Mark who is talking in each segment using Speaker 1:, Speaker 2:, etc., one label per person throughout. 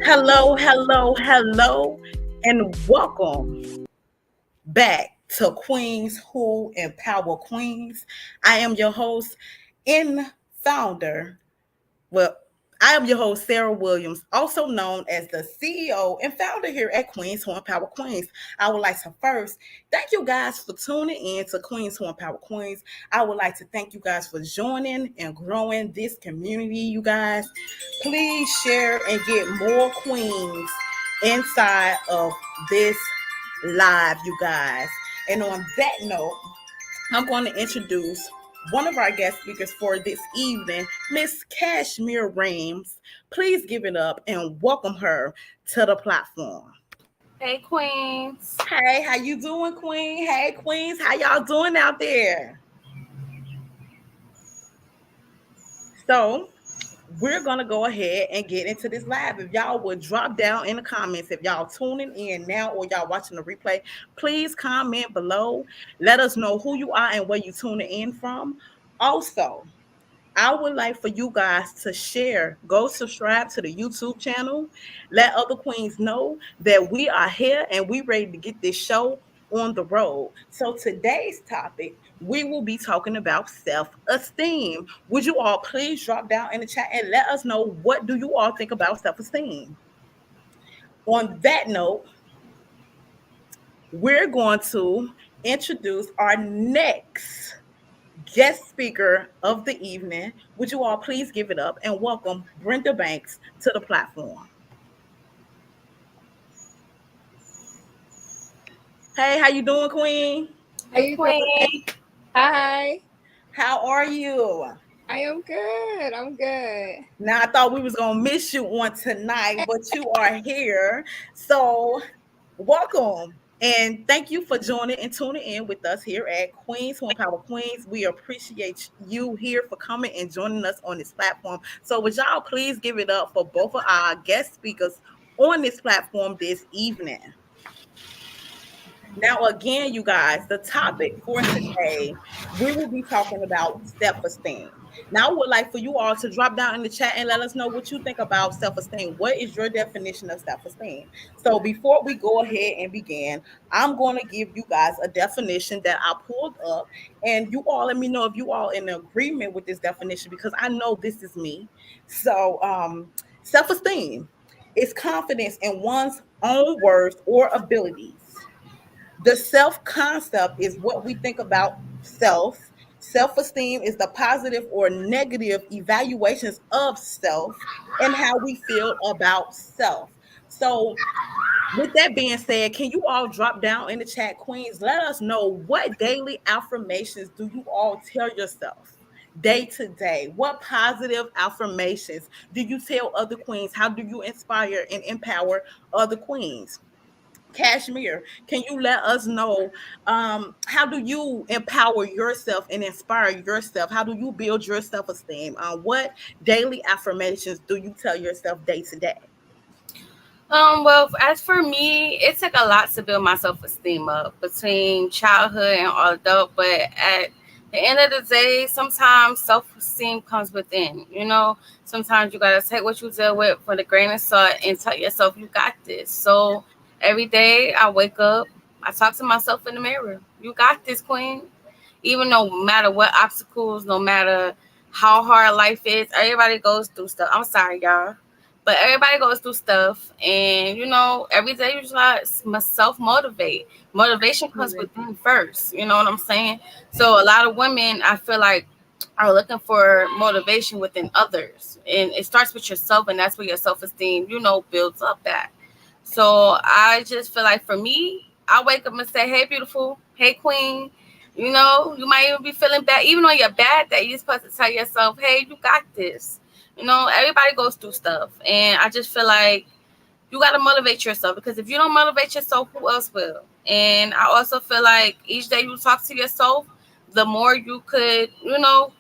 Speaker 1: Hello, hello, hello, and welcome back to Queens Who Empower Queens. I am your host and founder. Well, I am your host, Sarah Williams, also known as the CEO and founder here at Queens Who Empower Queens. I would like to first thank you guys for tuning in to Queens Who Empower Queens. I would like to thank you guys for joining and growing this community, you guys. Please share and get more queens inside of this live, you guys. And on that note, I'm going to introduce one of our guest speakers for this evening, Miss Cashmere Rames. Please give it up and welcome her to the platform.
Speaker 2: Hey, Queens.
Speaker 1: Hey, how you doing, Queen? Hey, Queens, how y'all doing out there? So, we're gonna go ahead and get into this live. If y'all would drop down in the comments, if y'all tuning in now or y'all watching the replay, please comment below. Let us know who you are and where you tuning in from. Also, I would like for you guys to share, go subscribe to the YouTube channel, let other queens know that we are here and we ready to get this show on the road. So today's topic, we will be talking about self-esteem. Would you all please drop down in the chat and let us know what do you all think about self-esteem? On that note, we're going to introduce our next guest speaker of the evening. Would you all please give it up and welcome Brenda Banks to the platform? Hey, how you doing, Queen?
Speaker 3: How
Speaker 2: Hey,
Speaker 3: you doing?
Speaker 2: Queen.
Speaker 3: Hi.
Speaker 1: How are you?
Speaker 3: I am good. I'm good.
Speaker 1: Now I thought we was gonna miss you on tonight, but you are here. So welcome. And thank you for joining and tuning in with us here at Queens Who Empower Queens. We appreciate you here for coming and joining us on this platform. So would y'all please give it up for both of our guest speakers on this platform this evening. Now, again, you guys, the topic for today, we will be talking about self-esteem. Now, I would like for you all to drop down in the chat and let us know what you think about self-esteem. What is your definition of self-esteem? So, before we go ahead and begin, I'm going to give you guys a definition that I pulled up, and you all let me know if you all in agreement with this definition because I know this is me. So, self-esteem is confidence in one's own worth or abilities. The self concept is what we think about self. Self esteem is the positive or negative evaluations of self and how we feel about self. So, with that being said, can you all drop down in the chat, Queens? Let us know what daily affirmations do you all tell yourself day to day? What positive affirmations do you tell other queens? How do you inspire and empower other queens? Cashmere, can you let us know how do you empower yourself and inspire yourself? How do you build your self-esteem? What daily affirmations do you tell yourself day to day?
Speaker 2: Well, as for me, it took a lot to build my self-esteem up between childhood and adult. But at the end of the day, sometimes self-esteem comes within. Sometimes you gotta take what you deal with for the grain of salt and tell yourself you got this. So every day I wake up, I talk to myself in the mirror. You got this, Queen. Even no matter what obstacles, no matter how hard life is, everybody goes through stuff. I'm sorry, y'all. But everybody goes through stuff, and every day you just must self motivate. Motivation comes within first. You know what I'm saying? So a lot of women, I feel like, are looking for motivation within others, and it starts with yourself, and that's where your self esteem, builds up at. So I just feel like for me, I wake up and say, "Hey, beautiful. Hey, queen." You might even be feeling bad, even on your bad day. You're supposed to tell yourself, "Hey, you got this." Everybody goes through stuff. And I just feel like you got to motivate yourself, because if you don't motivate yourself, who else will? And I also feel like each day you talk to yourself, the more you could,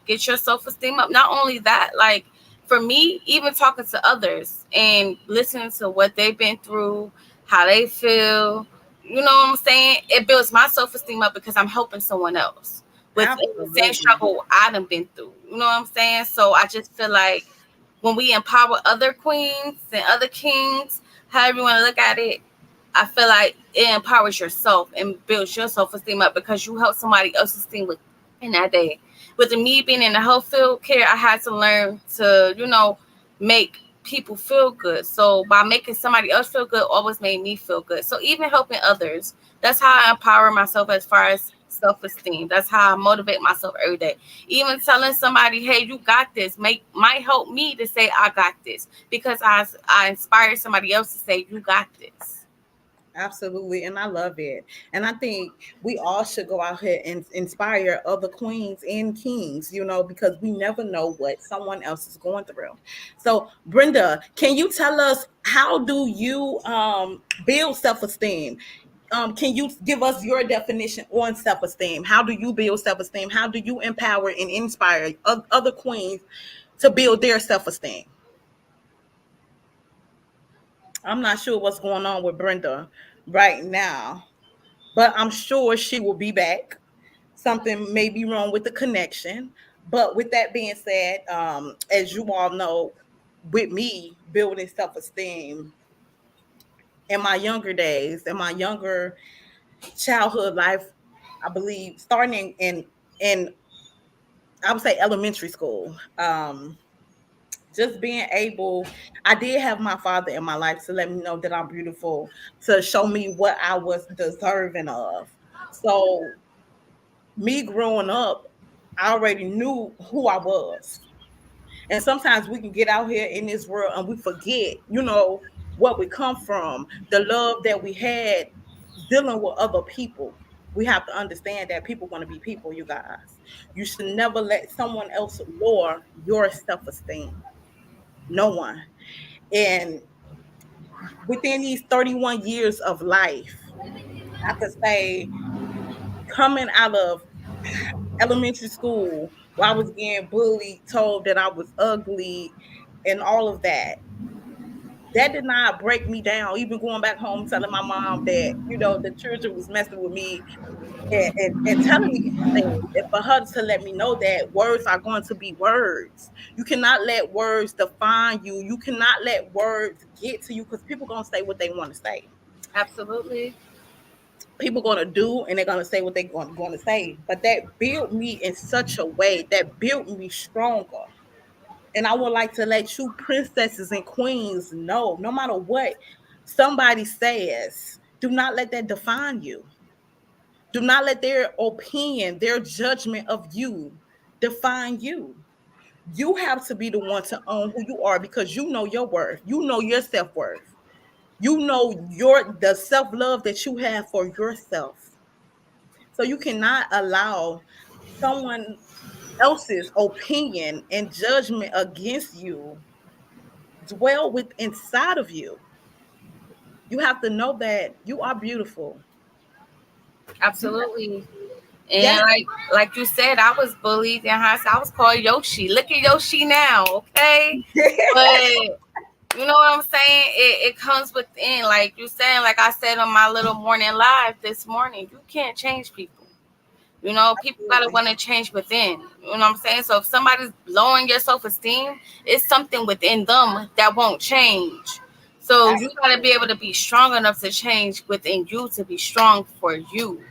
Speaker 2: get your self-esteem up. Not only that, like for me, even talking to others and listening to what they've been through, how they feel, you know what I'm saying? It builds my self-esteem up because I'm helping someone else with the same
Speaker 1: Absolutely.
Speaker 2: struggle I done been through. You know what I'm saying? So I just feel like when we empower other queens and other kings, however you want to look at it, I feel like it empowers yourself and builds your self esteem up because you help somebody else's esteem with in that day. With me being in the health field care, I had to learn to, make people feel good. So by making somebody else feel good, always made me feel good. So even helping others, that's how I empower myself as far as self esteem. That's how I motivate myself every day. Even telling somebody, "Hey, you got this," might help me to say, "I got this," because I inspired somebody else to say, "You got this."
Speaker 1: Absolutely, and I love it. And I think we all should go out here and inspire other queens and kings, because we never know what someone else is going through. So, Brenda, can you tell us how do you build self-esteem? Can you give us your definition on self-esteem? How do you build self-esteem? How do you empower and inspire other queens to build their self-esteem? I'm not sure what's going on with Brenda right now, but I'm sure she will be back. Something may be wrong with the connection. But with that being said, as you all know, with me building self esteem in my younger days, in my younger childhood life, I believe starting in I would say elementary school. Just being able, I did have my father in my life to let me know that I'm beautiful, to show me what I was deserving of. So me growing up, I already knew who I was. And sometimes we can get out here in this world and we forget, what we come from, the love that we had dealing with other people. We have to understand that people want to be people, you guys. You should never let someone else lower your self esteem. No one. And within these 31 years of life, I could say coming out of elementary school where I was getting bullied, told that I was ugly, and all of that. That did not break me down. Even going back home telling my mom that, the children was messing with me and telling me these things. And for her to let me know that words are going to be words. You cannot let words define you. You cannot let words get to you because people are going to say what they want to say.
Speaker 2: Absolutely.
Speaker 1: People going to do and they're going to say what they're going to say. But that built me in such a way that built me stronger. And I would like to let you princesses and queens know, no matter what somebody says, do not let that define you. Do not let their opinion, their judgment of you define you. You have to be the one to own who you are because you know your worth. You know your self-worth. You know the self-love that you have for yourself. So you cannot allow someone else's opinion and judgment against you dwell with inside of you. You have to know that you are beautiful. You have,
Speaker 2: Absolutely. And
Speaker 1: yes.
Speaker 2: like you said, I was bullied in high school. I was called Yoshi. Look at Yoshi now, okay? But you know what I'm saying? It comes within, like you saying, like I said on my little morning live this morning. You can't change people. People gotta
Speaker 1: Absolutely.
Speaker 2: want to change within. You know what I'm saying? So if somebody's lowering your self esteem, it's something within them that won't change. So you gotta be
Speaker 1: Absolutely.
Speaker 2: able to be strong enough to change within you to be strong for you.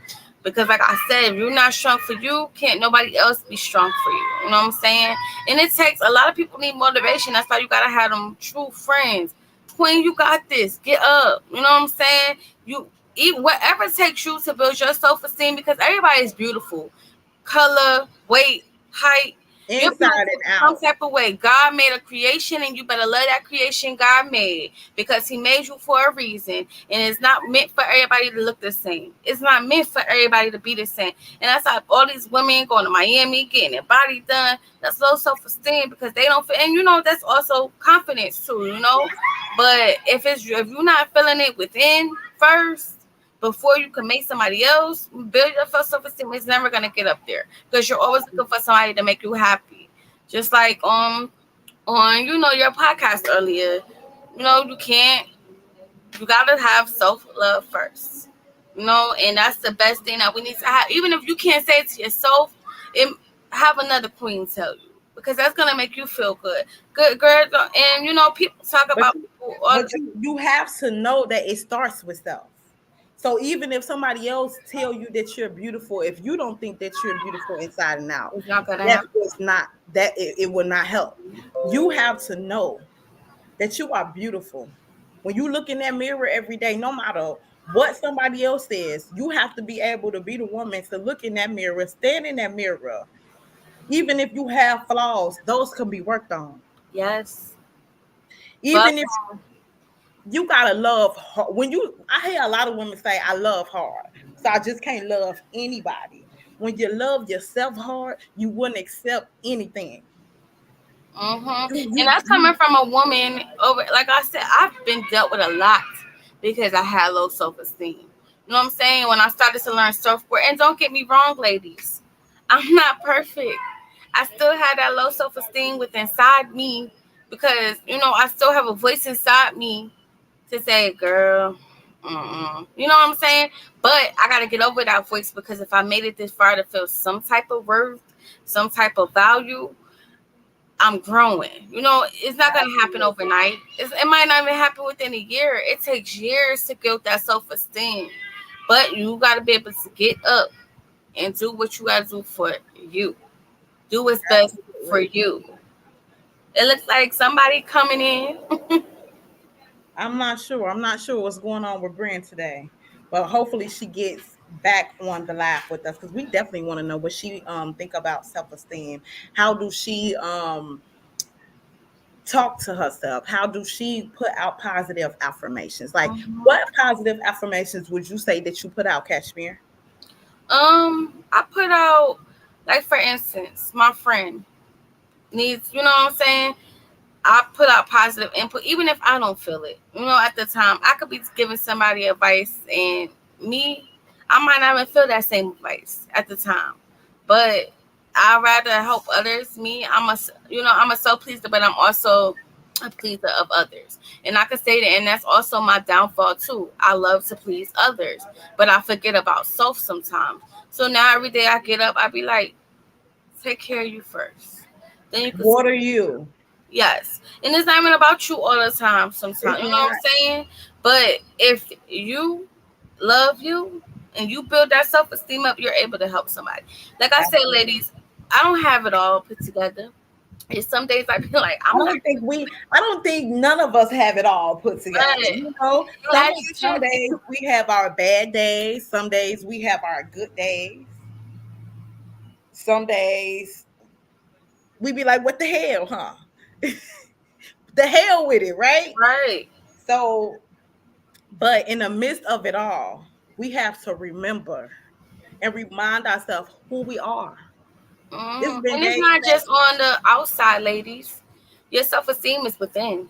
Speaker 2: Because like I said, if you're not strong for you, can't nobody else be strong for you. You know what I'm saying? And it takes a lot of people need motivation. That's why you gotta have them true friends. Queen, you got this. Get up. You know what I'm saying? You eat whatever takes you to build your self esteem because everybody is beautiful. Color, weight, height. You're
Speaker 1: Inside
Speaker 2: beautiful
Speaker 1: and
Speaker 2: in some
Speaker 1: out.
Speaker 2: type of way. God made a creation and you better love that creation God made because He made you for a reason. And it's not meant for everybody to look the same. It's not meant for everybody to be the same. And that's how all these women going to Miami, getting their body done. That's low self esteem because they don't feel. And that's also confidence too. But if you're not feeling it within first, before you can make somebody else build your self esteem, it's never gonna get up there because you're always looking for somebody to make you happy. Just like on your podcast earlier, you can't. You gotta have self love first. And that's the best thing that we need to have. Even if you can't say it to yourself, it, have another queen tell you because that's gonna make you feel good. Good girl, and people talk
Speaker 1: But
Speaker 2: about people all
Speaker 1: but you have to know that it starts with self. So even if somebody else tell you that you're beautiful, if you don't think that you're beautiful inside and out,
Speaker 2: it's not gonna
Speaker 1: that
Speaker 2: happen.
Speaker 1: was not that it will not help. You have to know that you are beautiful. When you look in that mirror every day, no matter what somebody else says, you have to be able to be the woman to look in that mirror, stand in that mirror. Even if you have flaws, those can be worked on.
Speaker 2: Yes, but
Speaker 1: Even if you gotta love hard. I hear a lot of women say, I love hard. So I just can't love anybody. When you love yourself hard, you wouldn't accept anything.
Speaker 2: and that's coming from a woman over. Like I said, I've been dealt with a lot because I had low self esteem. You know what I'm saying? When I started to learn self worth, and don't get me wrong, ladies, I'm not perfect. I still had that low self esteem within inside me because I still have a voice inside me to say, "Girl, you know what I'm saying?" But I gotta get over that voice because if I made it this far to feel some type of worth, some type of value, I'm growing. It's not gonna happen overnight. It might not even happen within a year. It takes years to build that self esteem, but you gotta be able to get up and do what you gotta do for you. Do what's best for
Speaker 1: Absolutely.
Speaker 2: you. It looks like somebody coming in.
Speaker 1: I'm not sure. I'm not sure what's going on with Brand today. But hopefully she gets back on the live with us because we definitely want to know what she think about self-esteem. How do she talk to herself? How do she put out positive affirmations? Like what positive affirmations would you say that you put out, Kashmir?
Speaker 2: I put out, like, for instance, my friend needs, you know what I'm saying? I put out positive input, even if I don't feel it. At the time, I could be giving somebody advice, and me, I might not even feel that same advice at the time. But I rather help others. Me, I'm a self pleaser, but I'm also a pleaser of others. And I could say that, and that's also my downfall too. I love to please others, but I forget about self sometimes. So now every day I get up, I be like, take care of you first. Then you can
Speaker 1: What are you?
Speaker 2: Yes. And it's not even about you all the time sometimes.
Speaker 1: It's
Speaker 2: You know what
Speaker 1: not.
Speaker 2: I'm saying? But if you love you and you build that self esteem up, you're able to help somebody. Like I said,
Speaker 1: Absolutely.
Speaker 2: ladies, I don't have it all put together. And some days I feel like I'm not
Speaker 1: I don't think none of us have it all put together.
Speaker 2: good.
Speaker 1: You know,
Speaker 2: As you
Speaker 1: some
Speaker 2: should.
Speaker 1: days we have our bad days, some days we have our good days. Some days we be like, what the hell, huh? The hell with it, right?
Speaker 2: Right.
Speaker 1: So, but in the midst of it all, we have to remember and remind ourselves who we are. It's been
Speaker 2: And it's
Speaker 1: days
Speaker 2: not
Speaker 1: that
Speaker 2: just on the outside, ladies. Your self esteem is within.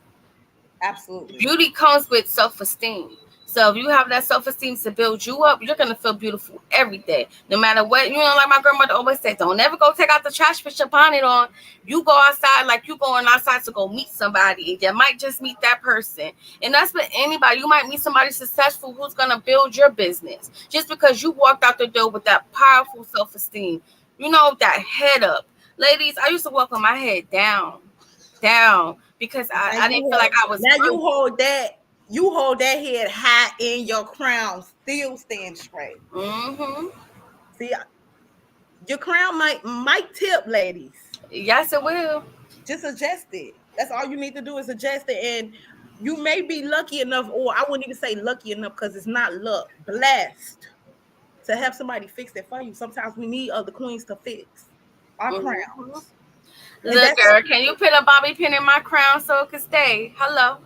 Speaker 1: absolutely.
Speaker 2: Beauty comes with self-esteem. So if you have that self-esteem to build you up, you're gonna feel beautiful every day, no matter what. Like my grandmother always said, don't ever go take out the trash with your bonnet on. You go outside like you going outside to go meet somebody, and you might just meet that person. And that's with anybody. You might meet somebody successful who's gonna build your business just because you walked out the door with that powerful self-esteem. That head up, ladies. I used to walk with my head down because
Speaker 1: Now
Speaker 2: I didn't feel like I was
Speaker 1: you
Speaker 2: worthy.
Speaker 1: hold that head high in your crown, still stand straight.
Speaker 2: Mm-hmm.
Speaker 1: See, your crown might tip, ladies.
Speaker 2: Yes, it will.
Speaker 1: Just adjust it. That's all you need to do is adjust it, and you may be lucky enough, or I wouldn't even say lucky enough because it's not luck, blessed to have somebody fix it for you. Sometimes we need other queens to fix our
Speaker 2: Mm-hmm.
Speaker 1: crowns, and
Speaker 2: Look, girl, can you put a bobby pin in my crown so it can stay? Hello.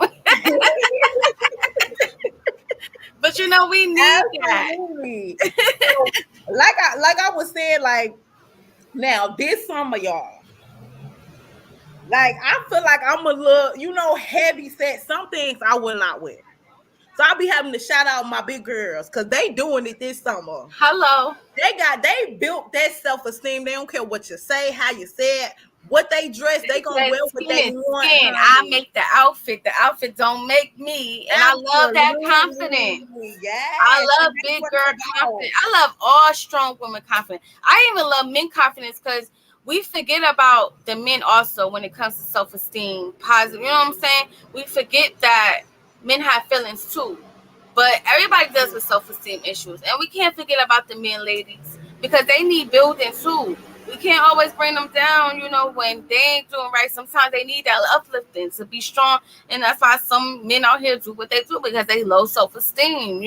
Speaker 2: But we need that.
Speaker 1: absolutely. So, like I was saying, like now this summer, y'all. Like I feel like I'm a little, heavy set. Some things I will not wear. So I'll be having to shout out my big girls because they doing it this summer.
Speaker 2: Hello.
Speaker 1: They built that self-esteem. They don't care what you say, how you say it, what they dress, they gonna
Speaker 2: That
Speaker 1: wear what
Speaker 2: skin
Speaker 1: they
Speaker 2: is
Speaker 1: want,
Speaker 2: skin. I
Speaker 1: honey.
Speaker 2: make the outfit. The outfit don't make me. And I love that confidence.
Speaker 1: Absolutely.
Speaker 2: I
Speaker 1: Yes. And
Speaker 2: love
Speaker 1: that's
Speaker 2: big
Speaker 1: what
Speaker 2: girl
Speaker 1: it's about.
Speaker 2: confidence. I love all strong women confidence. I even love men confidence because we forget about the men also when it comes to self-esteem, positive. You know what I'm saying? We forget that men have feelings too. But everybody does with self-esteem issues. And we can't forget about the men, ladies, because they need building too. We can't always bring them down, when they ain't doing right. Sometimes they need that uplifting to be strong. And that's why some men out here do what they do, because they low self-esteem.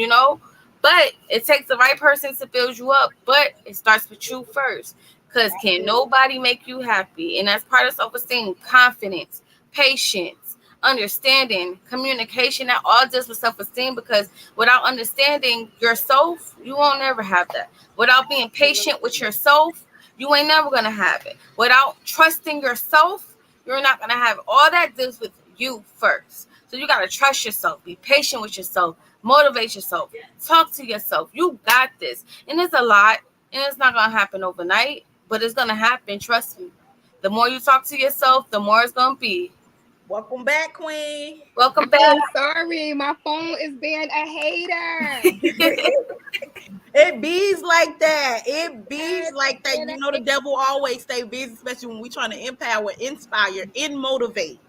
Speaker 2: But it takes the right person to build you up. But it starts with you first. Because can nobody make you happy? And that's part of self-esteem, confidence, patience, understanding, communication. That all deals with self-esteem, because without understanding yourself, you won't never have that. Without being patient with yourself, you ain't never going to have it. Without trusting yourself, you're not going to have it. All that deals with you first. So you got to trust yourself, be patient with yourself, motivate yourself, talk to yourself. You got this. And it's a lot, and it's not going to happen overnight, but it's going to happen. Trust me. The more you talk to yourself, the more it's going to be.
Speaker 1: Welcome back, Queen.
Speaker 2: Welcome back.
Speaker 3: I'm sorry, my phone is being a hater.
Speaker 1: It bees like that. It bees like that.
Speaker 3: Being
Speaker 1: You
Speaker 3: a
Speaker 1: know, the devil always stay busy, especially when we trying to empower, inspire, and motivate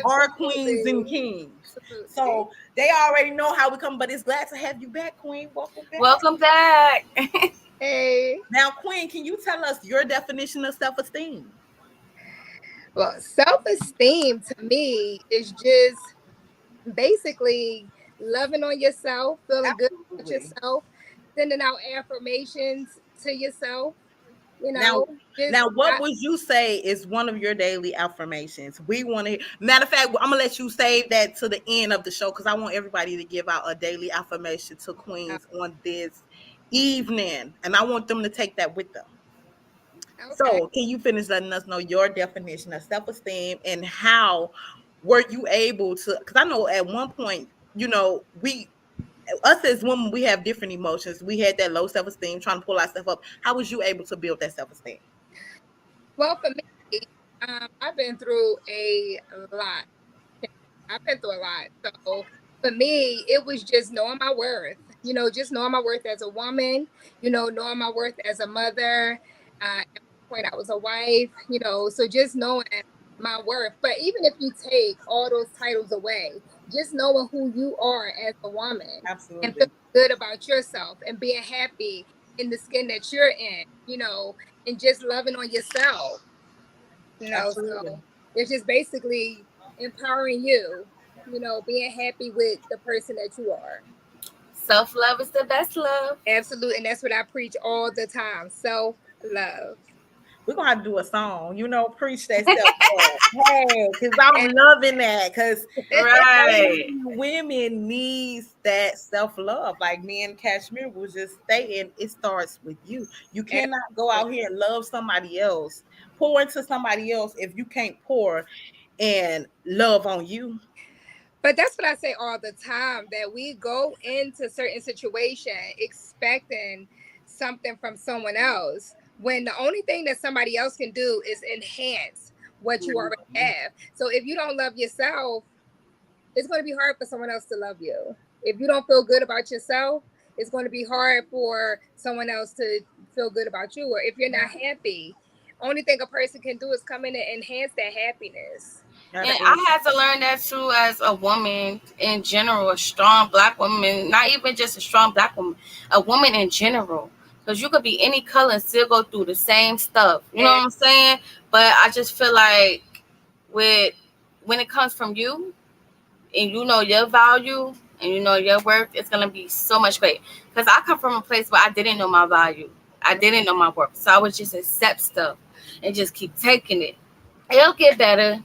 Speaker 1: our queens and
Speaker 3: Absolutely.
Speaker 1: kings.
Speaker 3: Absolutely.
Speaker 1: So they already know how we come, but it's glad to have you back, Queen. Welcome back.
Speaker 2: Welcome back.
Speaker 3: Hey.
Speaker 1: Now, Queen, can you tell us your definition of self-esteem?
Speaker 3: Well, self-esteem to me is just basically loving on yourself, feeling good about
Speaker 1: Absolutely.
Speaker 3: yourself, sending out affirmations to yourself,
Speaker 1: Now,
Speaker 3: just
Speaker 1: now, what
Speaker 3: not
Speaker 1: would you say is one of your daily affirmations? We want to. Matter of fact, I'm gonna let you save that to the end of the show because I want everybody to give out a daily affirmation to queens on this evening, and I want them to take that with them.
Speaker 3: okay.
Speaker 1: So, can you finish letting us know your definition of self-esteem and how were you able to? Because I know at one point, we us as women, we have different emotions. We had that low self-esteem, trying to pull ourselves up. How was you able to build that self-esteem?
Speaker 3: Well, for me, I've been through a lot. I've been through a lot. So for me, it was just knowing my worth, just knowing my worth as a woman, knowing my worth as a mother. At one point, I was a wife, so just knowing my worth. But even if you take all those titles away, just knowing who you are as a woman and feeling
Speaker 1: Absolutely.
Speaker 3: good about yourself and being happy in the skin that you're in, and just loving on yourself.
Speaker 1: Absolutely.
Speaker 3: So it's just basically empowering you, being happy with the person that you are.
Speaker 2: Self-love is the best love.
Speaker 3: Absolutely. And that's what I preach all the time. Self love.
Speaker 1: We're gonna have to do a song, preach that stuff up. Hey, because I'm loving that. Because
Speaker 2: Right.
Speaker 1: women needs that self-love. Like me and Kashmir was just saying, it starts with you. You cannot go out here and love somebody else, pour into somebody else if you can't pour and love on you.
Speaker 3: But that's what I say all the time, that we go into certain situation expecting something from someone else when the only thing that somebody else can do is enhance what you already have. So if you don't love yourself, it's going to be hard for someone else to love you. If you don't feel good about yourself, it's going to be hard for someone else to feel good about you. Or if you're not happy, only thing a person can do is come in and enhance that happiness.
Speaker 2: And
Speaker 1: Absolutely.
Speaker 2: I had to learn that too as a woman in general, a strong black woman, not even just a strong black woman, a woman in general. Because you could be any color and still go through the same stuff. You know
Speaker 3: And
Speaker 2: what I'm saying? But I just feel like with when it comes from you and you know your value and you know your worth, it's gonna be so much great. Because I come from a place where I didn't know my value. I didn't know my worth. So I would just accept stuff and just keep taking it. It'll get better.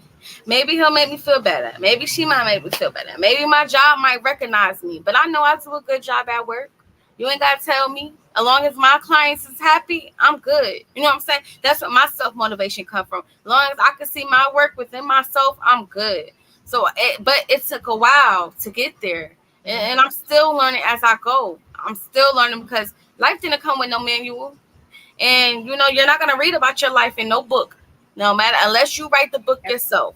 Speaker 2: Maybe he'll make me feel better. Maybe she might make me feel better. Maybe my job might recognize me. But I know I do a good job at work. You ain't gotta tell me. As long as my clients is happy, I'm good. You know what I'm saying? That's what my self motivation come from. As long as I can see my work within myself, I'm good. But it took a while to get there, and I'm still learning as I go. I'm still learning because life didn't come with no manual. And you're not gonna read about your life in no book, no matter unless you write the book yourself.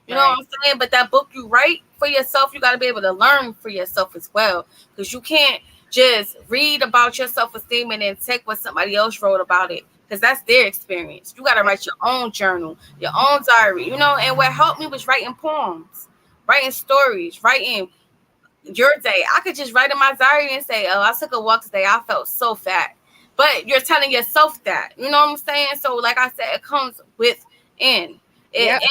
Speaker 2: You know
Speaker 1: Right.
Speaker 2: what I'm saying? But that book you write for yourself, you gotta be able to learn for yourself as well. Because you can't just read about your self-esteem and then take what somebody else wrote about it. because that's their experience. You got to write your own journal, your own diary, And what helped me was writing poems, writing stories, writing your day. I could just write in my diary and say, "Oh, I took a walk today. I felt so fat." But you're telling yourself that, you know what I'm saying? So, like I said, it comes within.
Speaker 3: Yep.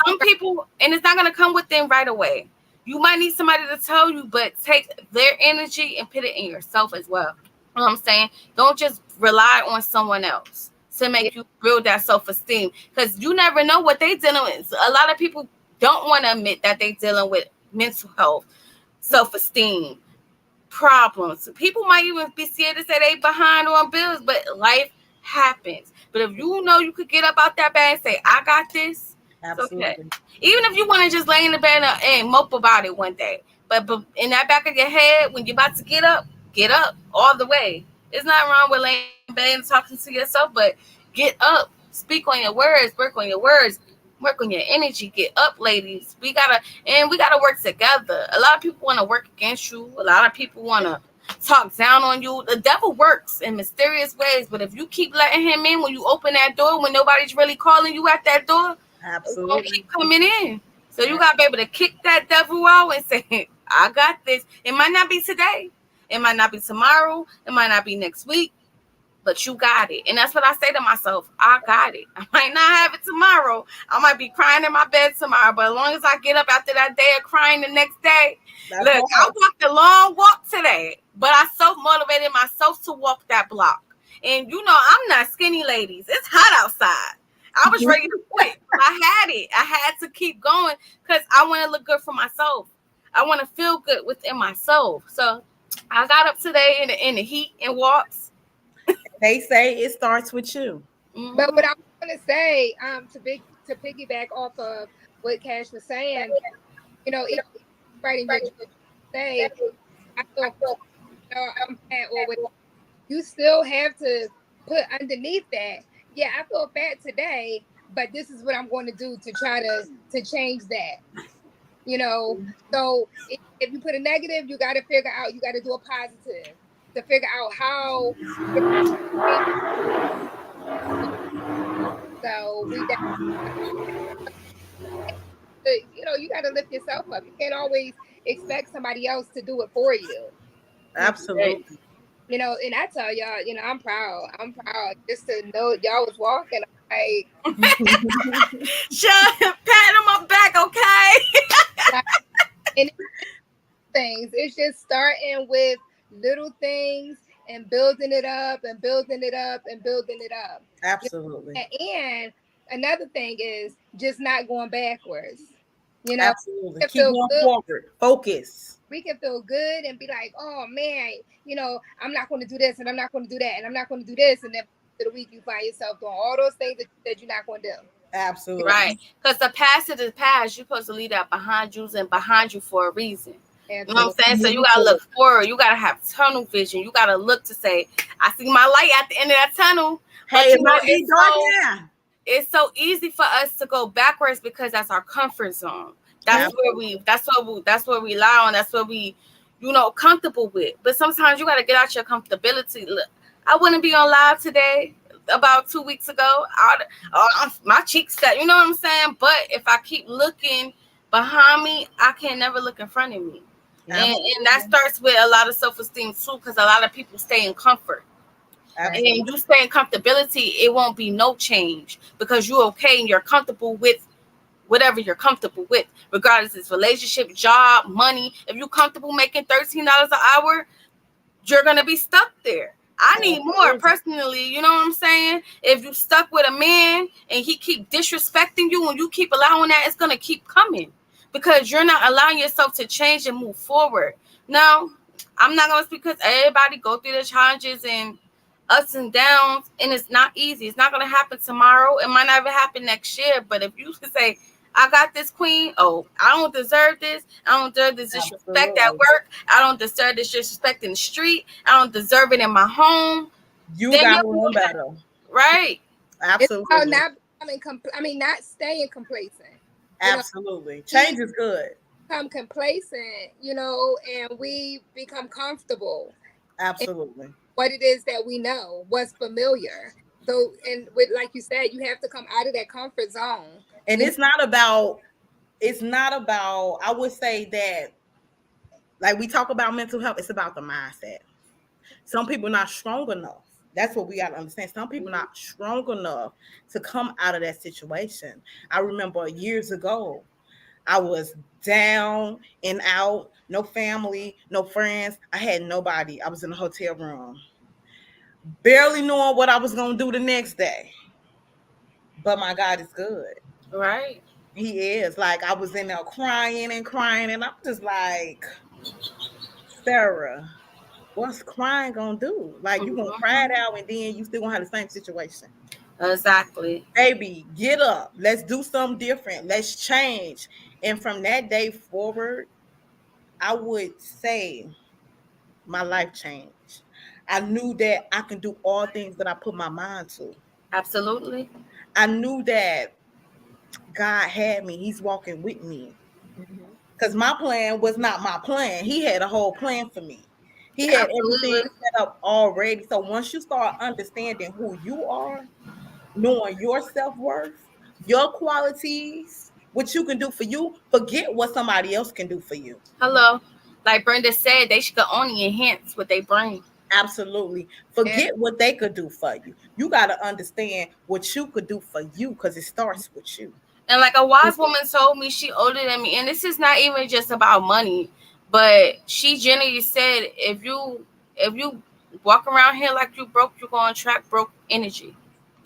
Speaker 2: Some people, and it's not gonna come within right away. You might need somebody to tell you, but take their energy and put it in yourself as well. You know what I'm saying? Don't just rely on someone else to make you build that self-esteem, because you never know what they dealing with. A lot of people don't want to admit that they dealing with mental health, self-esteem problems. People might even be scared to say they behind on bills, but life happens. But if you know you could get up out that bed and say, I got this,
Speaker 1: Absolutely.
Speaker 2: it's okay. Even if you want to just lay in the bed and mope about it one day. But in that back of your head, when you're about to get up all the way. It's not wrong with laying in bed and talking to yourself, but get up, speak on your words, work on your words, work on your energy. Get up, ladies. We gotta work together. A lot of people want to work against you. A lot of people want to talk down on you. The devil works in mysterious ways, but if you keep letting him in when you open that door, when nobody's really calling you at that door, it's gonna keep coming in. So you gotta be able to kick that devil out and say, I got this. It might not be today. It might not be tomorrow. It might not be next week. But you got it. And that's what I say to myself. I got it. I might not have it tomorrow. I might be crying in my bed tomorrow. But as long as I get up after that day of crying the next day, look, I walked a long walk today. But I self-motivated myself to walk that block. And I'm not skinny, ladies. It's hot outside. I was ready to quit. I had it. I had to keep going because I want to look good for myself. I want to feel good within myself. So I got up today in the heat and walks.
Speaker 1: They say it starts with you.
Speaker 3: Mm-hmm. But what I want to say, to piggyback off of what Cash was saying, even writing your say, I feel, I'm fat or whatever. You still have to put underneath that. Yeah, I feel fat today, but this is what I'm going to do to try to change that. So if you put a negative, you got to figure out, you got to do a positive to figure out how. So you got to lift yourself up. You can't always expect somebody else to do it for you.
Speaker 1: Absolutely.
Speaker 3: And I tell y'all, I'm proud. I'm proud just to know y'all was walking.
Speaker 2: Shut, pat on my back, okay?
Speaker 3: And things. It's just starting with little things and building it up and building it up and building it up.
Speaker 1: Absolutely.
Speaker 3: And another thing is just not going backwards.
Speaker 1: Absolutely. Keep going forward. Focus.
Speaker 3: We can feel good and be like, oh man, I'm not going to do this and I'm not going to do that and I'm not going to do this. And then for the week you find yourself doing all those things that you're not going to do.
Speaker 1: Absolutely.
Speaker 2: Right. Because the past is the past. You're supposed to leave that behind you and behind you for a reason. Absolutely. You know what I'm saying? So you got to look forward. You got to have tunnel vision. You got to look to say, I see my light at the end of that tunnel.
Speaker 1: Hey, it might be dark now.
Speaker 2: It's so easy for us to go backwards because that's our comfort zone. That's where we lie on. That's what we, comfortable with. But sometimes you got to get out your comfortability. Look, I wouldn't be on live today about 2 weeks ago. My cheeks set, you know what I'm saying? But if I keep looking behind me, I can never look in front of me. And that starts with a lot of self-esteem too, because a lot of people stay in comfort. Absolutely. And you stay in comfortability, it won't be no change because you're okay and you're comfortable with whatever you're comfortable with, regardless of it's relationship, job, money. If you're comfortable making $13 an hour, you're going to be stuck there. I need more personally, you know what I'm saying? If you stuck with a man and he keep disrespecting you and you keep allowing that, it's going to keep coming because you're not allowing yourself to change and move forward. Now, I'm not going to speak because everybody go through the challenges and ups and downs, and it's not easy. It's not going to happen tomorrow. It might not even happen next year, but if you can say, I got this, queen. Oh, I don't deserve this. I don't deserve this disrespect at work. I don't deserve this disrespect in the street. I don't deserve it in my home.
Speaker 1: You got to know better.
Speaker 2: Right.
Speaker 1: Absolutely.
Speaker 3: It's about not staying complacent.
Speaker 1: Absolutely. Change is good.
Speaker 3: Become complacent, and we become comfortable.
Speaker 1: Absolutely.
Speaker 3: What it is that we know, what's familiar. So, and with like you said, you have to come out of that comfort zone.
Speaker 1: And
Speaker 3: You
Speaker 1: it's not about, I would say that, like we talk about mental health, it's about the mindset. Some people not strong enough. That's what we got to understand. Some people not strong enough to come out of that situation. I remember years ago, I was down and out, no family, no friends. I had nobody. I was in a hotel room, barely knowing what I was going to do the next day. But my God is good.
Speaker 2: Right.
Speaker 1: He is. Like, I was in there crying and crying, and I'm just like, Sarah, what's crying gonna do? Like, you gonna cry it
Speaker 2: Mhm.
Speaker 1: out, and then you still gonna have the same situation.
Speaker 2: Exactly.
Speaker 1: Baby, get up. Let's do something different. Let's change. And from that day forward, I would say my life changed. I knew that I can do all things that I put my mind to.
Speaker 2: Absolutely.
Speaker 1: I knew that God had me. He's walking with me.
Speaker 3: Mhm.
Speaker 1: Because my plan was not my plan. He had a whole plan for me. He had everything
Speaker 2: Absolutely.
Speaker 1: set up already. So once you start understanding who you are, knowing your self-worth, your qualities, what you can do for you, forget what somebody else can do for you.
Speaker 2: Hello. Like Brenda said, they should only enhance what they bring.
Speaker 1: Absolutely.
Speaker 3: And
Speaker 1: Forget what they could do for you. You got to understand what you could do for you, because it starts with you.
Speaker 2: And like a wise woman told me, she older than me, and this is not even just about money, but she generally said, if you walk around here like you broke, you're gonna attract broke energy.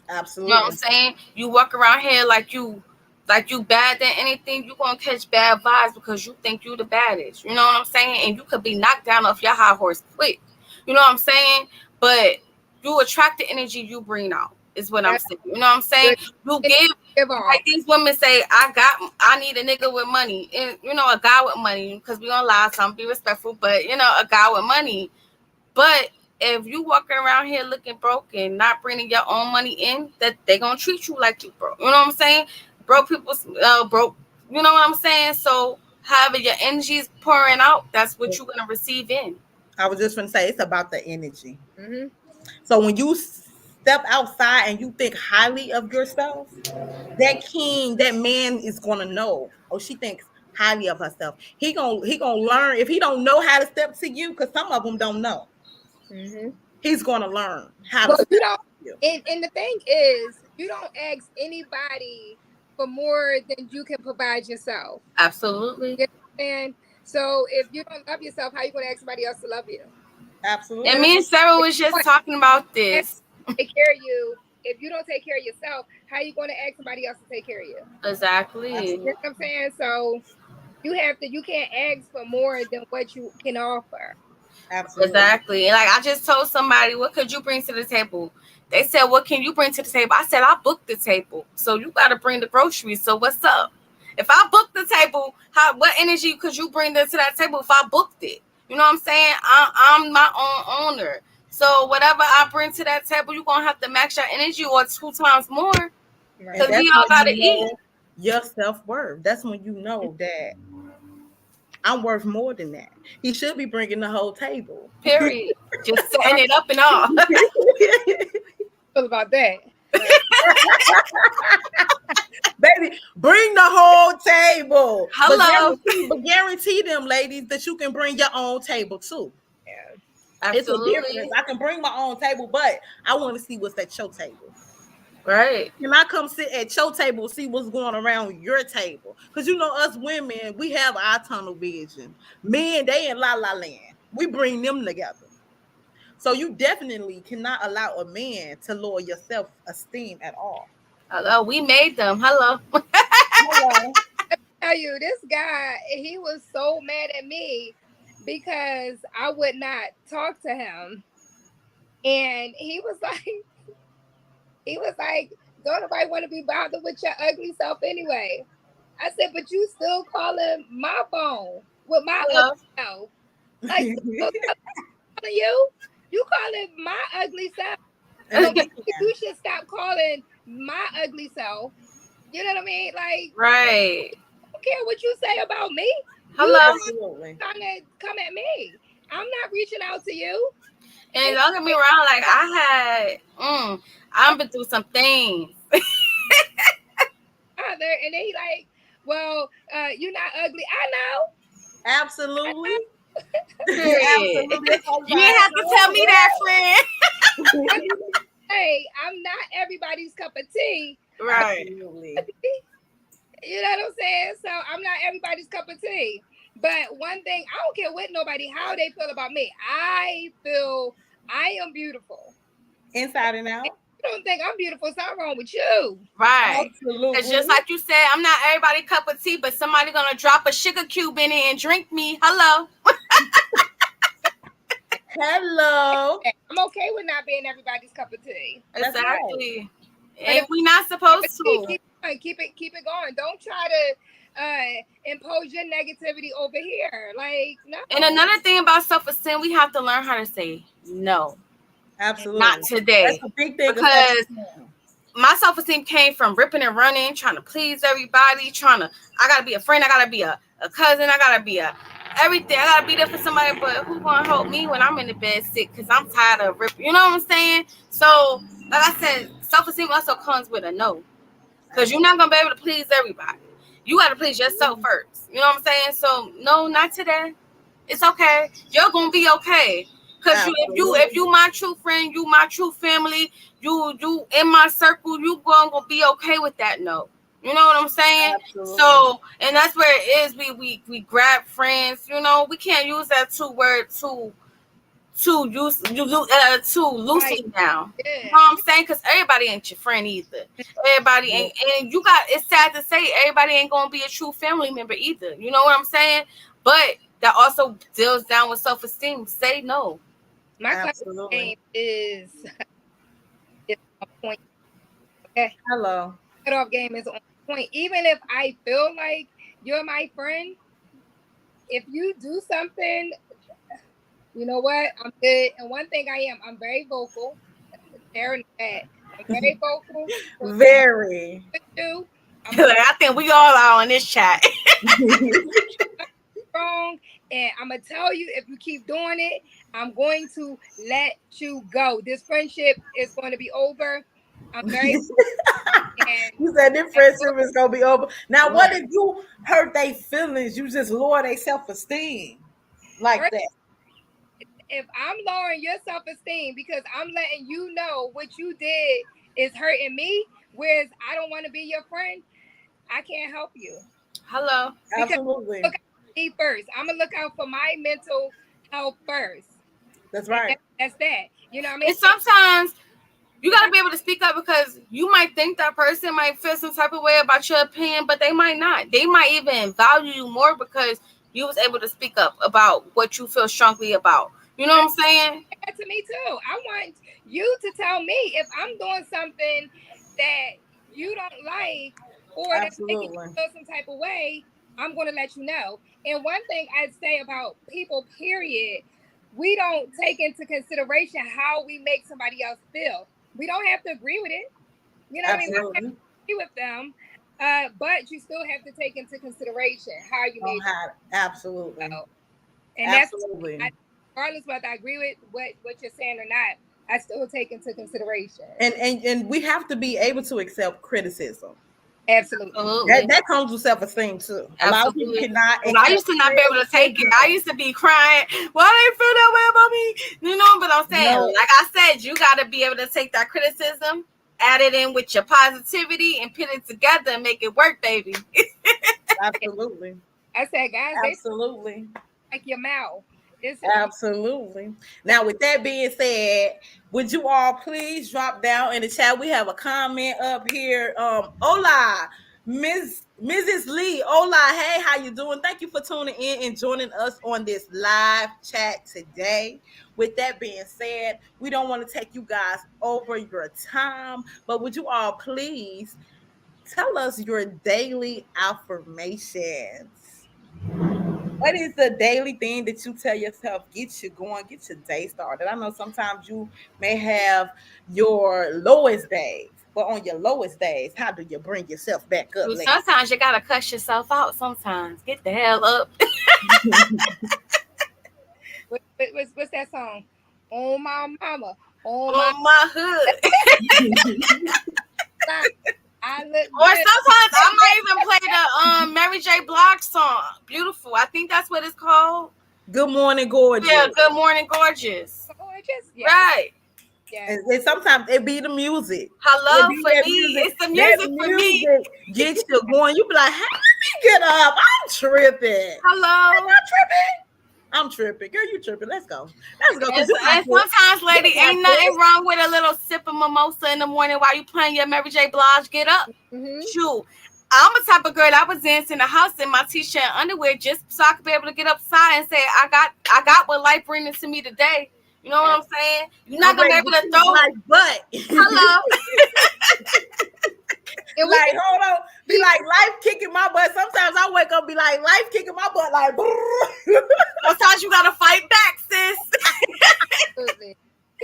Speaker 2: You know what I'm
Speaker 1: Absolutely.
Speaker 2: saying? You walk around here like you bad than anything, you gonna catch bad vibes because you think you the baddest. You know what I'm saying? And you could be knocked down off your high horse quick. You know what I'm saying? But you attract the energy you bring out, is what I'm
Speaker 3: that's
Speaker 2: saying. You know what I'm saying?
Speaker 3: good.
Speaker 2: You
Speaker 3: And
Speaker 2: give,
Speaker 3: give off.
Speaker 2: like these women say, I need a nigga with money. And a guy with money, because we don't lie, so I'm be respectful, but a guy with money. But if you walking around here looking broke and not bringing your own money in, that they gonna treat you like you broke. You know what I'm saying? Broke people, broke. You know what I'm saying? So, however your energy is pouring out, that's what you're gonna receive in.
Speaker 1: I was just going to say, it's about the energy.
Speaker 3: Hmm.
Speaker 1: So when you step outside and you think highly of yourself, that man is gonna know. Oh, she thinks highly of herself. He gonna learn. If he don't know how to step to you, because some of them don't know,
Speaker 3: Hmm.
Speaker 1: he's gonna learn how to
Speaker 3: But you
Speaker 1: step
Speaker 3: don't.
Speaker 1: to you.
Speaker 3: And the thing is, you don't ask anybody for more than you can provide yourself.
Speaker 2: Absolutely.
Speaker 3: You know what I'm saying? So if you don't love yourself, how you gonna ask somebody else to love you? You
Speaker 2: And
Speaker 3: know,
Speaker 1: Absolutely.
Speaker 2: me and Sarah
Speaker 3: if
Speaker 2: was
Speaker 3: you
Speaker 2: just
Speaker 3: want
Speaker 2: talking about
Speaker 3: them
Speaker 2: this.
Speaker 3: to take care of you, if you don't take care of yourself, how you gonna ask somebody else to take care of you?
Speaker 2: Exactly.
Speaker 3: You know
Speaker 1: Absolutely.
Speaker 3: what I'm saying? So you can't ask for more than what you can offer.
Speaker 1: Absolutely.
Speaker 2: Exactly. And like I just told somebody, what could you bring to the table? They said, what can you bring to the table? I said, I booked the table. So you got to bring the groceries. So what's up? If I booked the table, what energy could you bring to that table if I booked it? You know what I'm saying? I'm my own owner. So whatever I bring to that table, you're going to have to max your energy or 2 times more,
Speaker 1: And
Speaker 3: Right.
Speaker 2: because
Speaker 1: that's
Speaker 2: we all
Speaker 1: when
Speaker 2: got
Speaker 1: you
Speaker 2: to eat.
Speaker 1: know your self-worth. That's when you know that I'm worth more than that. He should be bringing the whole table.
Speaker 2: Period. Just setting it up and all.
Speaker 3: Feel about that.
Speaker 1: Baby, bring the whole table.
Speaker 2: Hello.
Speaker 1: But guarantee them, ladies, that you can bring your own table too.
Speaker 3: Yeah.
Speaker 1: It's a difference.
Speaker 2: Absolutely.
Speaker 1: I can bring my own table, but I want to see what's at your table.
Speaker 2: Right.
Speaker 1: Can I come sit at your table, see what's going around your table? Because us women, we have our tunnel vision. Men, they in la la land. We bring them together. So you definitely cannot allow a man to lower your self-esteem at all.
Speaker 2: Hello. We made them. Hello.
Speaker 1: Hello.
Speaker 3: Tell you, this guy, he was so mad at me because I would not talk to him. And he was like, don't nobody want to be bothered with your ugly self anyway. I said, but you still calling my phone with my ugly
Speaker 2: Hello.
Speaker 3: self. Like, you calling you? You calling my ugly self.
Speaker 1: And
Speaker 3: So
Speaker 1: again,
Speaker 3: maybe you should stop calling my ugly self. You know what I mean? Like,
Speaker 2: Right.
Speaker 3: I don't care what you say about me. You
Speaker 2: Hello.
Speaker 3: the one
Speaker 1: absolutely.
Speaker 3: trying to come at me. I'm not reaching out to you.
Speaker 2: And don't get me wrong, like I've been through some things.
Speaker 3: Either, and then he like, well, you're not ugly. I know.
Speaker 1: Absolutely.
Speaker 2: Period.
Speaker 1: Absolutely. That's all
Speaker 2: You didn't have to tell me that, friend.
Speaker 3: Hey, I'm not everybody's cup of tea.
Speaker 2: Right.
Speaker 1: Absolutely.
Speaker 3: You know what I'm saying? So I'm not everybody's cup of tea. But one thing, I don't care what nobody, how they feel about me. I feel I am beautiful.
Speaker 1: Inside and out.
Speaker 3: You don't think I'm beautiful, something wrong with you.
Speaker 2: Right.
Speaker 1: Absolutely.
Speaker 2: It's just like you said, I'm not everybody's cup of tea, but somebody gonna drop a sugar cube in it and drink me. Hello.
Speaker 1: Hello.
Speaker 3: I'm okay with not being everybody's cup of tea.
Speaker 2: Exactly. And we not supposed to.
Speaker 3: Keep it going. Don't try to impose your negativity over here. Like, no.
Speaker 2: And another thing about self-esteem, we have to learn how to say no.
Speaker 1: Absolutely.
Speaker 2: Not today.
Speaker 1: That's a big thing.
Speaker 2: Because my self-esteem came from ripping and running, trying to please everybody, I gotta be a friend, I gotta be a cousin, I gotta be everything. I gotta be there for somebody, but who gonna help me when I'm in the bed sick? Because I'm tired of ripping. You know what I'm saying? So, like I said, self-esteem also comes with a no. Because you're not gonna be able to please everybody. You gotta please yourself first. You know what I'm saying? So, no, not today. It's okay. You're gonna be okay. Because if you my true friend, you my true family, you in my circle, you gonna be okay with that no. You know what I'm saying?
Speaker 1: Absolutely.
Speaker 2: So, and that's where it is. We grab friends. You know, we can't use that word too loosely now.
Speaker 3: Yeah.
Speaker 2: You know what I'm saying? Because everybody ain't your friend either. Everybody ain't, and it's sad to say, everybody ain't gonna be a true family member either. You know what I'm saying? But that also deals down with self-esteem. Say no.
Speaker 3: My cutoff game is on point. Okay.
Speaker 1: Hello.
Speaker 3: Cutoff game is on point. Even if I feel like you're my friend, if you do something, you know what? I'm good. And one thing I'm very vocal. I'm very vocal.
Speaker 1: Very.
Speaker 2: I think we all are on this chat.
Speaker 3: Wrong, and I'm gonna tell you, if you keep doing it, I'm going to let you go. This friendship is going to be over. I'm very.
Speaker 1: You said this friendship is gonna be over. Now, what if you hurt their feelings? You just lower their self-esteem like that.
Speaker 3: If I'm lowering your self-esteem because I'm letting you know what you did is hurting me, whereas I don't want to be your friend, I can't help you.
Speaker 2: Hello.
Speaker 3: Because
Speaker 1: absolutely.
Speaker 3: Look at me first. I'm gonna look out for my mental health first.
Speaker 1: That's right.
Speaker 3: That's that. You know what I mean?
Speaker 2: And sometimes you got to be able to speak up, because you might think that person might feel some type of way about your opinion, but they might not. They might even value you more because you was able to speak up about what you feel strongly about. You know what I'm saying?
Speaker 3: To me too. I want you to tell me if I'm doing something that you don't like or that's making you feel some type of way. I'm going to let you know. And one thing I'd say about people, period, we don't take into consideration how we make somebody else feel. We don't have to agree with it. You know what I mean? We don't have to agree with them, but you still have to take into consideration how you make it.
Speaker 1: Absolutely.
Speaker 3: And absolutely. That's regardless whether I agree with what you're saying or not, I still take into consideration.
Speaker 1: And we have to be able to accept criticism.
Speaker 3: Absolutely.
Speaker 1: That comes with self-esteem too. A lot of people cannot.
Speaker 2: I used to not be able to take it. I used to be crying. Why they feel that way about me? You know, but I'm saying, like I said, you got to be able to take that criticism, add it in with your positivity, and put it together and make it work, baby.
Speaker 1: Absolutely.
Speaker 3: I said, guys,
Speaker 1: absolutely.
Speaker 3: Like your mouth.
Speaker 1: Absolutely. Now, with that being said, would you all please drop down in the chat? We have a comment up here. Hola, Mrs. Lee. Hola, hey, how you doing? Thank you for tuning in and joining us on this live chat today. With that being said, we don't want to take you guys over your time, but would you all please tell us your daily affirmations? What is the daily thing that you tell yourself, get you going, get your day started? I know sometimes you may have your lowest days, but on your lowest days, how do you bring yourself back up?
Speaker 2: Sometimes you got to cuss yourself out sometimes. Get the hell up.
Speaker 3: What's that song? On my mama, on my
Speaker 2: On my hood.
Speaker 3: I look
Speaker 2: Or
Speaker 3: good.
Speaker 2: sometimes I might even play the Mary J. Blige song, "Beautiful." I think that's what it's called.
Speaker 1: Good morning, gorgeous.
Speaker 2: Yeah, "Good Morning, Gorgeous."
Speaker 3: Gorgeous. Yeah.
Speaker 2: Right.
Speaker 3: Yeah.
Speaker 1: And sometimes it be the music.
Speaker 2: Hello,
Speaker 1: It be
Speaker 2: for
Speaker 1: that
Speaker 2: me,
Speaker 1: music.
Speaker 2: it's the
Speaker 1: That
Speaker 2: music for me.
Speaker 1: music gets you going. You be like, how did me get up? I'm tripping.
Speaker 2: Hello.
Speaker 1: I'm tripping. Girl, you tripping. Let's go. Let's go.
Speaker 2: And sometimes, lady, ain't nothing wrong with a little sip of mimosa in the morning while you playing your Mary J. Blige. Get up. Shoot. I'm a type of girl that was dancing in the house in my t-shirt and underwear just so I could be able to get upside and say, I got what life brings to me today. You know what I'm saying? You're not gonna be able to throw
Speaker 1: like butt.
Speaker 2: Hello.
Speaker 1: Like, hold on. Be like life kicking my butt. Sometimes I wake up be like life kicking my butt like
Speaker 2: sometimes you gotta fight back, sis.
Speaker 3: Absolutely.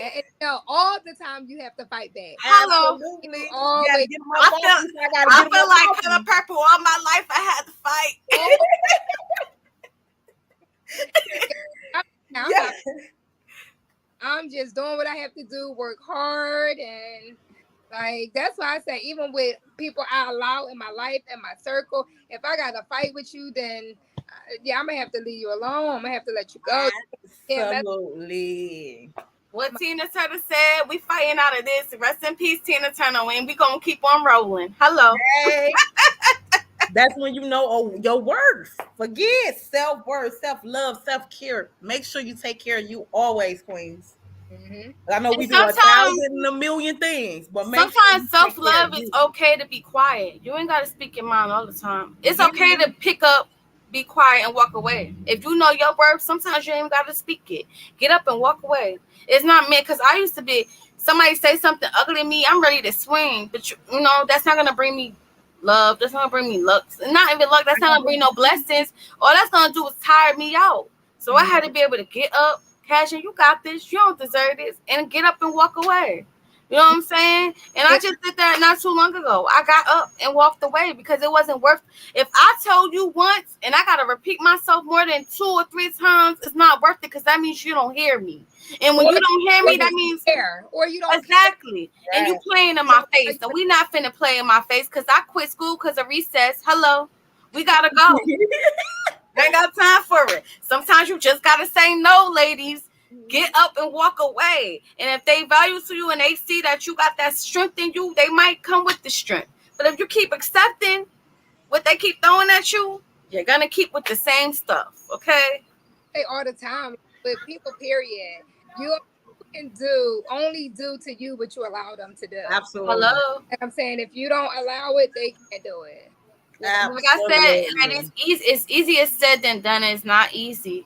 Speaker 3: And all the time you have to fight back.
Speaker 2: Hello.
Speaker 1: Absolutely.
Speaker 3: Always.
Speaker 2: I feel like Color Purple all my life I had to fight.
Speaker 3: I'm just doing what I have to do, work hard, and like that's why I say even with people I allow in my life and my circle, if I gotta fight with you, then I'm gonna have to leave you alone. I'm gonna have to let you go.
Speaker 1: Absolutely.
Speaker 2: What Tina Turner said, we fighting out of this. Rest in peace, Tina Turner, and we gonna keep on rolling. Hello.
Speaker 1: Hey. That's when you know your worth. Forget self-worth, self-love, self-care. Make sure you take care of you always, queens. Mm-hmm. I know we do 1,000 and a million things, but
Speaker 2: sometimes self-love is okay to be quiet. You ain't got to speak your mind all the time. It's okay to pick up, be quiet, and walk away. If you know your worth, sometimes you ain't got to speak it. Get up and walk away. It's not meant, because I used to be, somebody say something ugly to me, I'm ready to swing. But, you know, that's not going to bring me love. That's not going to bring me luck. Not even luck. That's not going to bring no blessings. All that's going to do is tire me out. So I had to be able to get up, Cashin, you got this. You don't deserve this. And get up and walk away. You know what I'm saying? And I just did that not too long ago. I got up and walked away because it wasn't worth. If I told you once and I got to repeat myself more than 2 or 3 times, it's not worth it because that means you don't hear me. And when you don't hear me, that means
Speaker 3: care. Or you don't
Speaker 2: exactly. Care. And you playing in my face. So we not finna play in my face because I quit school because of recess. Hello. We got to go. I ain't got time for it. Sometimes you just got to say no, ladies. Get up and walk away. And if they value to you and they see that you got that strength in you, they might come with the strength. But if you keep accepting what they keep throwing at you, you're going to keep with the same stuff, okay?
Speaker 3: Say all the time, with people, period. You can only do to you what you allow them to do.
Speaker 1: Absolutely.
Speaker 2: Hello?
Speaker 3: And I'm saying if you don't allow it, they can't do it.
Speaker 2: Absolutely. Like I said, it's easier said than done. It's not easy.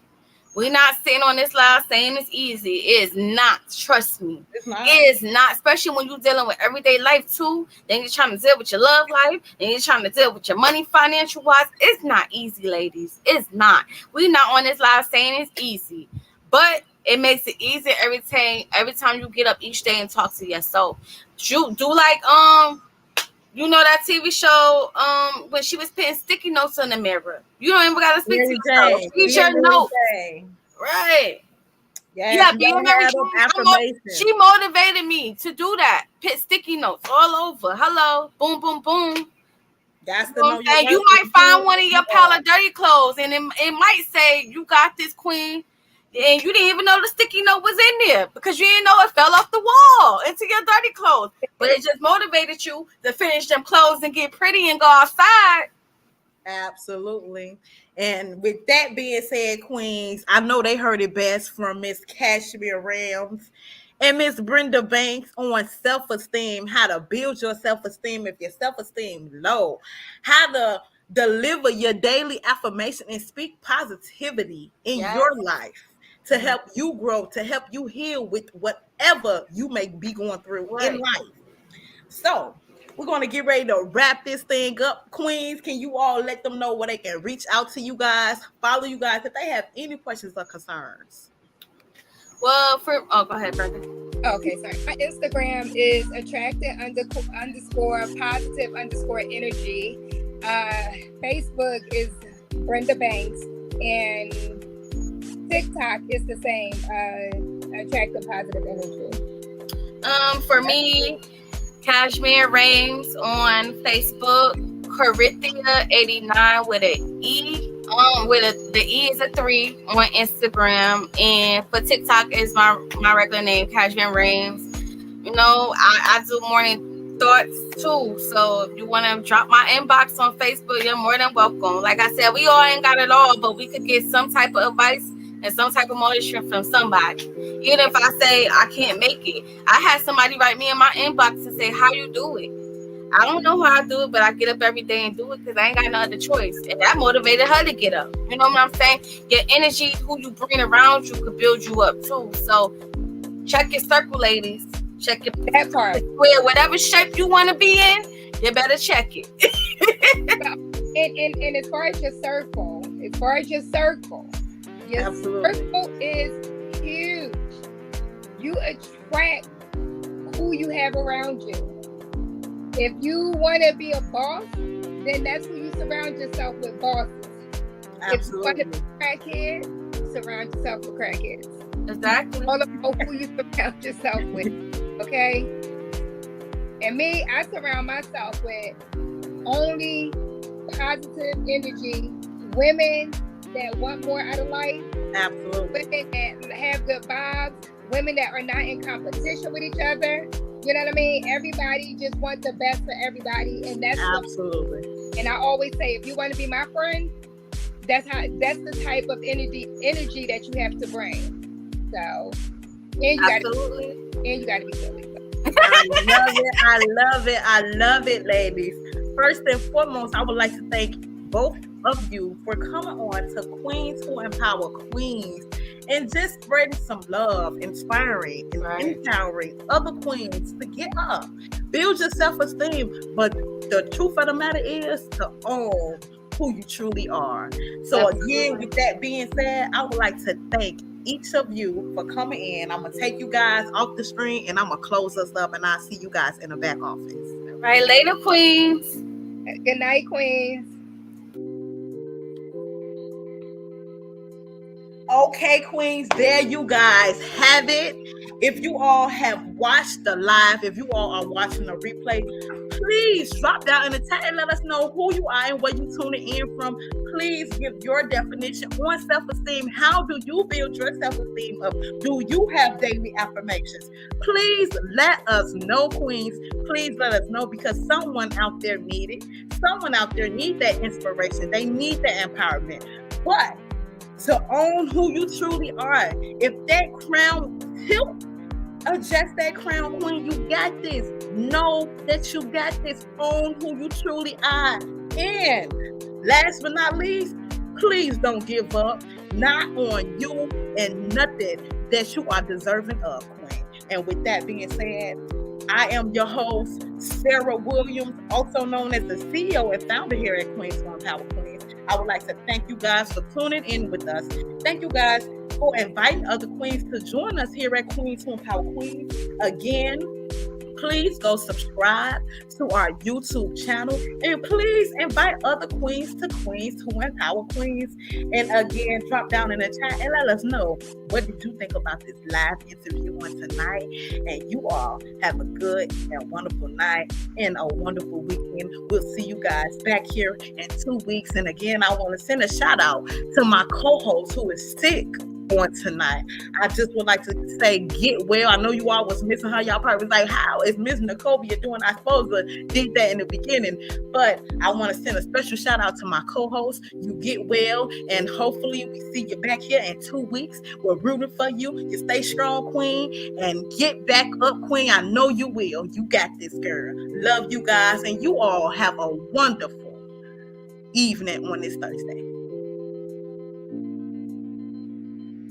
Speaker 2: We're not sitting on this live saying it's easy. It is not. Trust me.
Speaker 1: It's not.
Speaker 2: It is not, especially when you're dealing with everyday life too. Then you're trying to deal with your love life. Then you're trying to deal with your money financial wise. It's not easy, ladies. It's not. We're not on this live saying it's easy. But it makes it easier every time you get up each day and talk to yourself. You do like you know that TV show when she was putting sticky notes on the mirror. You don't even gotta speak to yourself. Use your notes. Right.
Speaker 1: Yeah,
Speaker 2: she motivated me to do that. Put sticky notes all over. Hello. Boom, boom, boom.
Speaker 1: That's
Speaker 2: you know the you might find one of your pile of dirty clothes and it might say, you got this, queen. And you didn't even know the sticky note was in there because you didn't know it fell off the wall into your dirty clothes. But it just motivated you to finish them clothes and get pretty and go outside.
Speaker 1: Absolutely. And with that being said, queens, I know they heard it best from Miss Cashmere Rams and Miss Brenda Banks on self-esteem, how to build your self-esteem if your self-esteem low, how to deliver your daily affirmation and speak positivity in your life. To help you grow, to help you heal with whatever you may be going through in life. So we're going to get ready to wrap this thing up. Queens, can you all let them know where they can reach out to you guys, follow you guys, if they have any questions or concerns?
Speaker 2: Well, go ahead, Brenda.
Speaker 3: Okay, sorry. My Instagram is attracted_positive_energy. Facebook is Brenda Banks. And TikTok is the same. Attracting positive energy.
Speaker 2: For me, Cashmere Reigns on Facebook, Corinthia89 with an E. The E is a 3 on Instagram, and for TikTok is my regular name, Cashmere Reigns. I do morning thoughts too. So if you want to drop my inbox on Facebook, you're more than welcome. Like I said, we all ain't got it all, but we could get some type of advice and some type of motivation from somebody. Even if I say I can't make it, I had somebody write me in my inbox and say, "How you do it?" I don't know how I do it, but I get up every day and do it because I ain't got no other choice. And that motivated her to get up. You know what I'm saying? Your energy, who you bring around you, could build you up too. So check your circle, ladies. Check your
Speaker 3: that part.
Speaker 2: Whatever shape you want to be in, you better check it.
Speaker 3: and as far as your circle, your
Speaker 1: Absolutely.
Speaker 3: circle is huge. You attract who you have around you. If you want to be a boss, then that's who you surround yourself with, bosses.
Speaker 1: Absolutely.
Speaker 3: If you want to be a crackhead, surround yourself with crackheads.
Speaker 2: Exactly.
Speaker 3: All about who you surround yourself with, okay? And me, I surround myself with only positive energy, women that want more out of life,
Speaker 1: Absolutely.
Speaker 3: women that have good vibes, women that are not in competition with each other. You know what I mean? Everybody just wants the best for everybody, and that's
Speaker 1: absolutely.
Speaker 3: And I always say, if you want to be my friend, that's the type of energy that you have to bring. So, and you gotta be silly.
Speaker 1: I love it, ladies. First and foremost, I would like to thank both of you for coming on to Queens Who Empower Queens and just spreading some love, inspiring and empowering other queens to get up, build your self-esteem. But the truth of the matter is to own who you truly are. So again, with that being said, I would like to thank each of you for coming in. I'm gonna take you guys off the screen and I'm gonna close us up, and I'll see you guys in the back office.
Speaker 2: Right, later, queens.
Speaker 3: Good night, queens.
Speaker 1: Okay, queens, there you guys have it. If you all have watched the live, if you all are watching the replay, please drop down in the chat and let us know who you are and where you tuning in from. Please give your definition on self-esteem. How do you build your self-esteem up? Do you have daily affirmations? Please let us know, queens. Please let us know, because someone out there needs it. Someone out there needs that inspiration. They need that empowerment. But to own who you truly are, if that crown tilt, adjust that crown, queen. You got this. Know that you got this. Own who you truly are. And last but not least, please don't give up. Not on you and nothing that you are deserving of, queen. And with that being said, I am your host, Sarah Williams, also known as the CEO and founder here at Queens Who Empower Queens. I would like to thank you guys for tuning in with us. Thank you guys for inviting other queens to join us here at Queens Who Empower Queens. Again, please go subscribe to our YouTube channel, and please invite other queens to Queens Who Empower Queens. And again, drop down in the chat and let us know, what did you think about this live interview on tonight? And you all have a good and wonderful night and a wonderful weekend. We'll see you guys back here in 2 weeks. And again, I want to send a shout out to my co-host who is sick on tonight. I just would like to say, get well. I know you all was missing her. Y'all probably was like, how is Miss Nicobia doing? I supposed to did that in the beginning, but I want to send a special shout out to my co-host. You get well, and hopefully we see you back here in 2 weeks. We're rooting for you. You stay strong, queen, and get back up, queen. I know you will. You got this, girl. Love you guys, and you all have a wonderful evening on this Thursday.